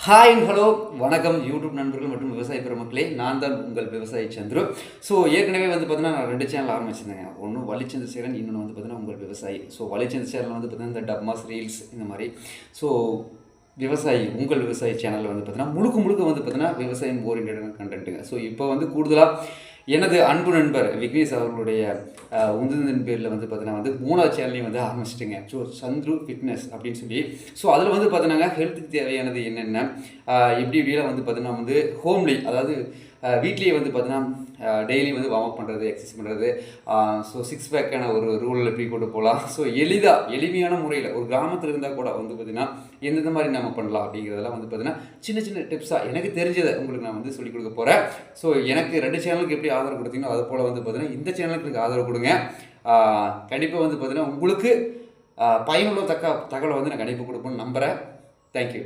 Hi hello வணக்கம் YouTube நண்பர்கள் மற்றும் விவசாய பெருமக்களே, நான் தான் உங்கள் விவசாயி சந்துரு. ஸோ ஏற்கனவே வந்து பார்த்தீங்கன்னா நான் 2 சேனல் ஆரம்பிச்சிருந்தேங்க. ஒன்று வலிச்சந்தி சேனல், இன்னொன்று வந்து பார்த்தீங்கன்னா உங்கள் விவசாயி. ஸோ வலிச்சந்தி சேனல் வந்து பார்த்தீங்கன்னா இந்த டப்மாஸ் ரீல்ஸ் இந்த மாதிரி. ஸோ விவசாயி உங்கள் விவசாயி சேனலில் வந்து பார்த்தீங்கன்னா முழுக்க முழுக்க வந்து பார்த்தீங்கன்னா விவசாயம் ஓரியன்டான கண்டென்ட்டுங்க. ஸோ இப்போ வந்து கூடுதலாக எனது அன்பு நண்பர் விக்னேஷ் அவர்களுடைய உந்துதலின் பேரில் வந்து பார்த்தீங்கன்னா வந்து 3வது சேனலையும் வந்து ஆரம்பிச்சிட்டுங்க. ஸோ சந்துரு ஃபிட்னஸ் அப்படின்னு சொல்லி. ஸோ அதில் வந்து பார்த்தீங்கன்னா ஹெல்த்துக்கு தேவையானது என்னென்ன, இப்படிலாம் வந்து பார்த்தீங்கன்னா வந்து ஹோம்லி, அதாவது வீட்லேயே வந்து பார்த்தீங்கன்னா டெய்லி வந்து வார்ம் அப் பண்ணுறது, எக்ஸசைஸ் பண்ணுறது, ஸோ 6 பேக்கான ஒரு ரூல் எப்படி கொண்டு போகலாம், ஸோ எளிமையான முறையில் ஒரு கிராமத்தில் இருந்தால் கூட வந்து பார்த்திங்கன்னா எந்தெந்த மாதிரி நம்ம பண்ணலாம் அப்படிங்கிறதெல்லாம் வந்து பார்த்திங்கன்னா சின்ன சின்ன டிப்ஸாக எனக்கு தெரிஞ்சதை உங்களுக்கு நான் வந்து சொல்லிக் கொடுக்க போகிறேன். ஸோ எனக்கு 2 சேனலுக்கு எப்படி ஆதரவு கொடுத்தீங்களோ அது போல் வந்து பார்த்திங்கன்னா இந்த சேனலுக்கு எனக்கு ஆதரவு கொடுங்க. கண்டிப்பாக வந்து பார்த்திங்கன்னா உங்களுக்கு பயனுள்ள தகவலை வந்து நான் கண்டிப்பாக கொடுப்பேன்னு நம்புகிறேன். தேங்க்யூ.